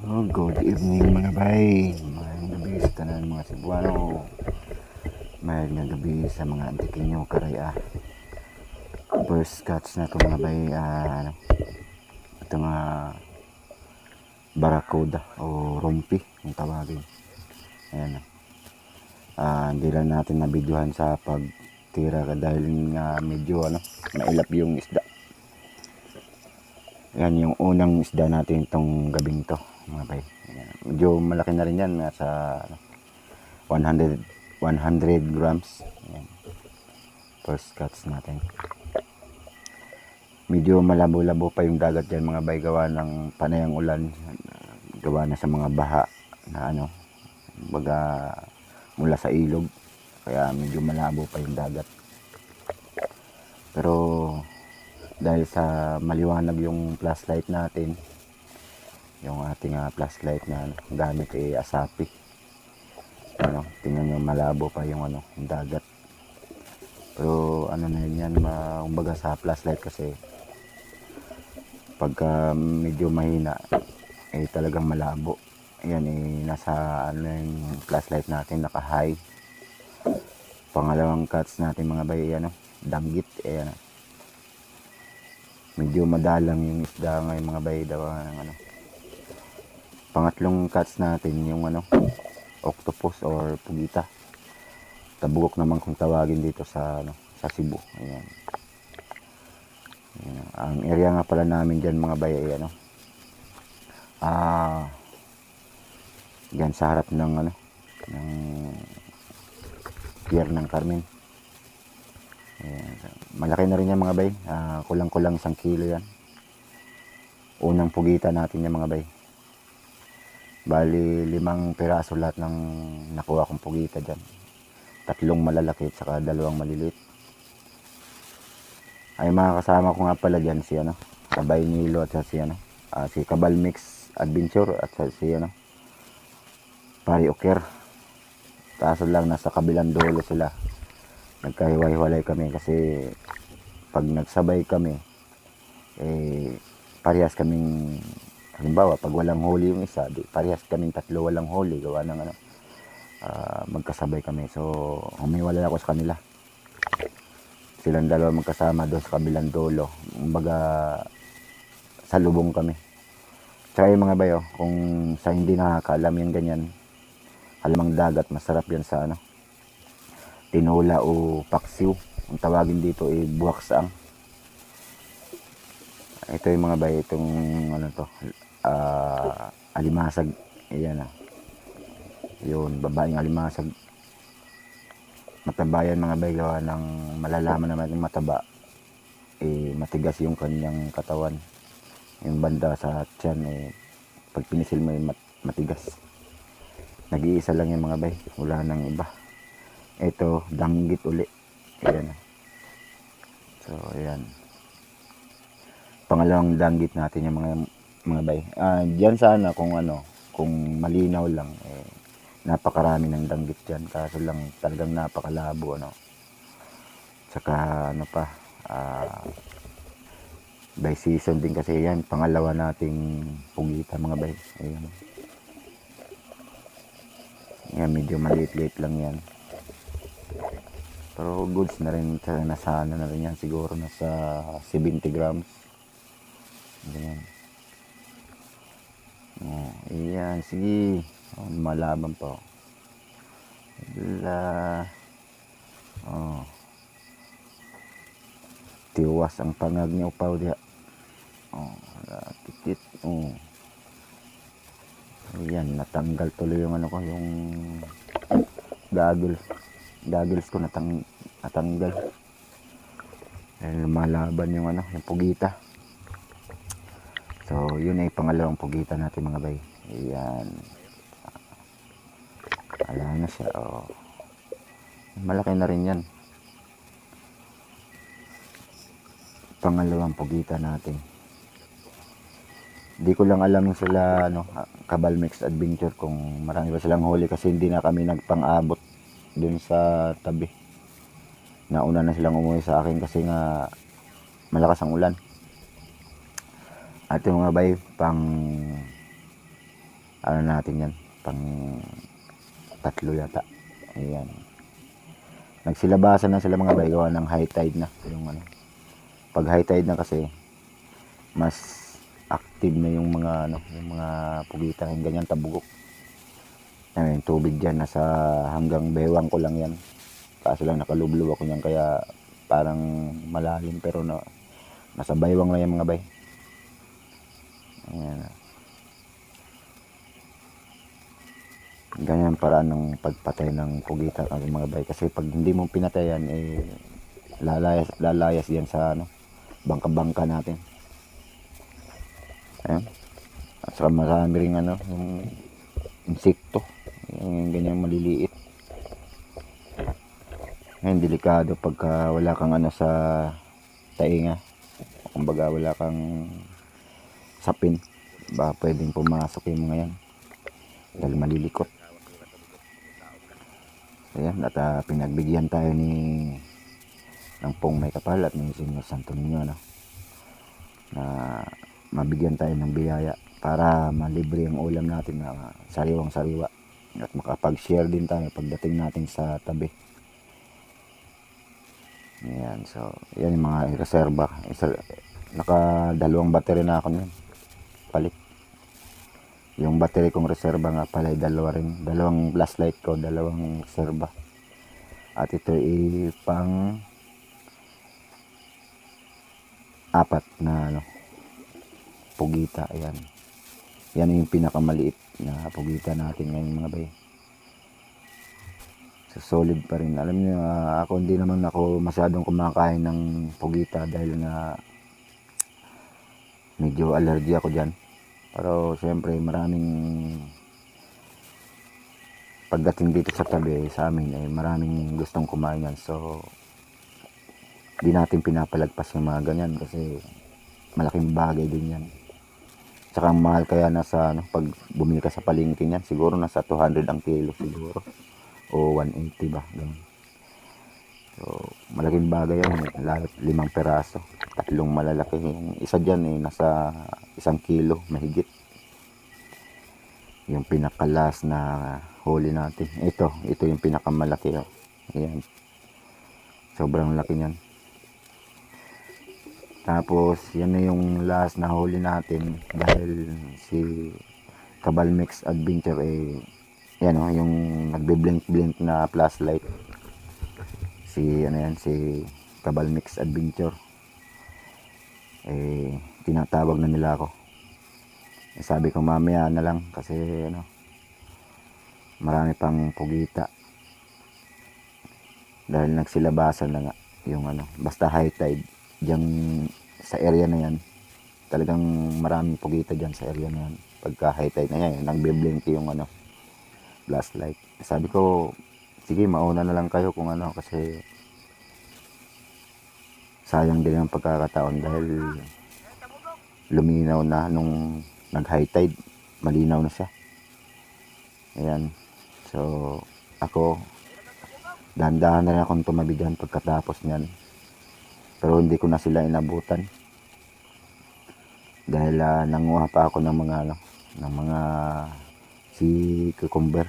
Oh, good evening mga bay. Mayang gabi sa tanan mga Cebuano. Mayang gabi sa mga antikinyo karaya. First catch na ito mga bay. Ito nga barakuda o rumpi kung tawagin. Ayan. Hindi lang natin nabidyohan sa pagtira dahil nga medyo mailap yung isda. Yan yung unang isda natin itong gabing to mga bay. Ayan. Medyo malaki na rin yan, nasa 100 grams. Ayan. First catch natin. Medyo malabo-labo pa yung dagat dyan mga bay, gawa ng panayang ulan, gawa na sa mga baha na baga mula sa ilog, kaya medyo malabo pa yung dagat. Pero dahil sa maliwanag yung flashlight natin, yung ating flashlight na gamit Asapi, tingnan nyo, malabo pa yung yung dagat. Pero na yan, kumbaga sa flashlight kasi pagka medyo mahina talagang malabo. Ayan, nasa yung flashlight natin, naka high. Pangalawang catch natin mga bay, danggit. Ayan, medyo madalang yung isda ngayon mga bay, daw ng pangatlong catch natin yung octopus or pugita, tabugok naman kung tawagin dito sa Cebu. Ayan. Ayan. Ang area nga pala namin dyan mga bay ay dyan sa harap ng ng Pier ng Carmen. Ayan. Malaki na rin yan mga bay, kulang-kulang 1 kilo yan. Unang pugita natin yan mga bay. Bali 5 piraso lahat ng nakuha kong pugita dyan. 3 malalaki at saka 2 maliliit. Ay mga kasama ko nga pala dyan si Kabay Nilo at si si Kabal Mix Adventure at si Pari Oker. Kaso lang nasa kabilang dulo sila. Nagkahiwa-hiwalay kami kasi pag nagsabay kami parehas kaming, halimbawa pag walang huli yung isa, parehas kaming 3 walang huli, gawa ng magkasabay kami. So humiwalay ako sa kanila, silang 2 magkasama doon sa kabilang dulo, kumbaga sa lubong kami. Tsaka yung mga bayo, kung sa hindi nakakaalam yung ganyan, halamang dagat, masarap yan sa tinola o paksiw. Ang tawagin dito buwaksaang. Ito yung mga bayo, itong alimasag. Ayan yun, babaeng alimasag. Matabayan mga bay, gawa ng malalaman naman yung mataba, matigas yung kanyang katawan. Yung banda sa tiyan, pag pinisil mo matigas. Nag-iisa lang yung mga bay, wala nang iba. Ito, danggit uli. Ayan. So ayan, pangalawang danggit natin yung mga bay. Diyan sana kung malinaw lang, napakarami ng danggit dyan, kaso lang talagang napakalabo. Tsaka by season din kasi yan, pangalawa nating pugita mga bay. Ayan. Yan, medyo maliit-liit lang yan, pero goods na rin. Nasa na rin yan, siguro nasa 70 grams. Ayan. Ayan, sige. Malaban pa. Tiwas ang pangag niya upaw diha. Titit. Ayan, natanggal tuloy yung yung goggles ko, natanggal. Malaban yung yung pugita. So yun ay pangalawang pugita natin mga bay. Ayan, wala na siya. Malaki na rin yan, pangalawang pugita natin. Di ko lang alam sila Kabal Mix Adventure kung marami ba silang huli, kasi hindi na kami nagpang-abot dun sa tabi. Nauna na silang umuwi sa akin kasi nga malakas ang ulan. At yung mga bay, ano natin yan, pang 3 yata. Ayan. Nagsilabasan na sila mga bay, gawa ng high tide na. Yung ano, pag high tide na kasi, mas active na yung mga ano, yung mga pugita, yung ganyan tabugok. Ayun, yung tubig dyan, nasa hanggang bewang ko lang yan. Kaso lang nakalublob ako niyan, kaya parang malalim, pero nasa baywang lang yung mga bay. Ayan. Ganyan paraan ng pagpatay ng pugita kasi mga bay. Kasi pag hindi mo pinatayan, lalayas yan sa ano, bangka-bangka natin. Ayan. At saka marami ring ano, yung insekto. Yung ganyan maliliit. Ngayon, delikado pagka wala kang ano sa tainga. Kumbaga wala kang sapin. Ba pwedeng pumasok yung mga yan. Dahil malilikot. Ayan, at pinagbigyan tayo ng Pong May Kapal at ni Senyor Santo Niño, no? Na mabigyan tayo ng biyaya para malibre ang ulam natin na sariwang sariwa. At makapag-share din tayo pagdating natin sa tabi. Ayan, so yan yung mga reserva. Naka 2 battery na ako nun, palit. Yung battery kong reserva nga pala ay 2 rin, 2 flashlight ko, 2 reserva. At ito ay pang 4 na ano, pugita. Ayan, yan yung pinakamaliit na pugita natin ngayon mga bay. So, solid pa rin. Alam niyo, ako hindi naman ako masyadong kumakain ng pugita dahil nga medyo allergy ako dyan. Pero siyempre maraming pagdating dito sa tabi sa amin ay maraming gustong kumain yan. So di natin pinapalagpas yung mga ganyan kasi malaking bagay din yan. Tsaka mahal, kaya nasa ano, pag bumili ka sa palengke yan, siguro nasa 200 ang kilo siguro. O 180 ba, ganun. So malaking bagay yan, lalo 5 peraso, 3 malalaki. Yung isa dyan nasa 1 kilo mahigit. Yung pinakalas na huli natin, ito yung pinakamalaki. Ayan, sobrang laki niyan. Tapos yan na yung last na huli natin, dahil si Cabal Mix Adventure yan yung nagbe-blink na flashlight, si Cabal Mix Adventure, tinatawag na nila ako. Sabi ko mamaya na lang kasi ano, marami pang pugita dahil nagsilabasan na nga yung ano, basta high tide diyan sa area na yan, talagang maraming pugita diyan sa area na yan. Pagka high tide na yan, nagbe-blink yung ano, flashlight. Sabi ko, sige, mauna na lang kayo kung ano, kasi sayang din ang pagkakataon dahil luminaw na nung nag high tide, malinaw na siya. Ayan, so ako dahan-dahan na rin akong tumabi dyan pagkatapos nyan, pero hindi ko na sila inabutan dahil nanguha pa ako ng mga si cucumber,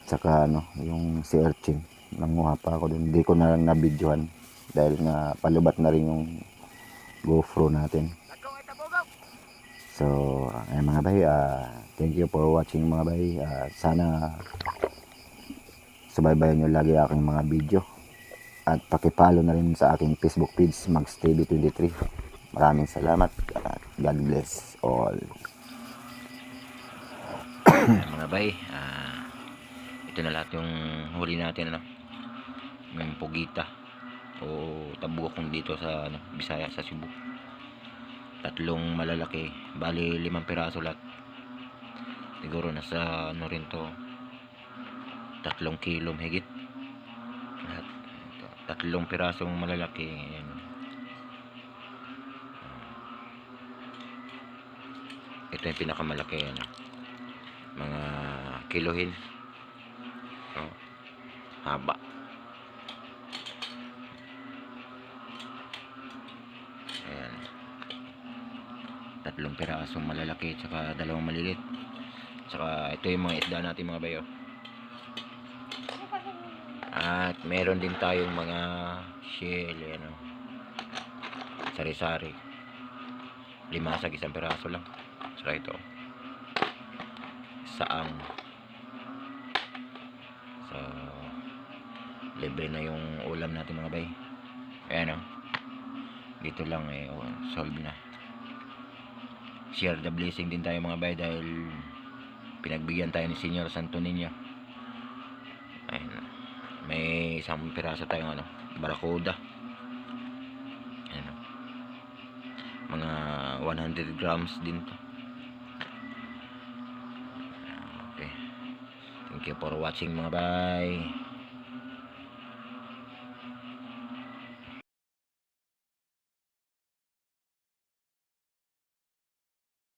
tsaka ano, yung si urchin, nanguha pa ako dun. Hindi ko na lang nabidyohan dahil nga palubat na rin yung GoPro natin. So ayan mga bay, thank you for watching mga bay. Sana subaybayan nyo lagi aking mga video at pakipollow na rin sa aking Facebook page, MagsTV23. Maraming salamat at God bless all. Mga bay, ito na lahat yung huli natin, ano, yung pugita o tabukong dito sa ano, Bisaya, sa Cebu. 3 malalaki, bali 5 piraso lahat. Siguro nasa ano rin to, 3 kilo higit lahat. 3 pirasong malalaki. Ayan. Ito yung pinakamalaki, ano, mga kilohin. Haba. Ayan. 3 pirasong malalaki tsaka 2 malilit. Tsaka ito yung mga isda natin mga bayo. At meron din tayong mga shell, ano, sari-sari. Limasag, 1 piraso lang. Tsaka ito, saang. So, libre na yung ulam natin mga bay. Ayan o. Dito lang solve na. Share the blessing din tayo mga bay dahil pinagbigyan tayo ni Senyor Santo Niño. Ayan. May 1 piraso tayong barakuda. Ayan o. Mga 100 grams din to. Okay. Thank you for watching mga bay.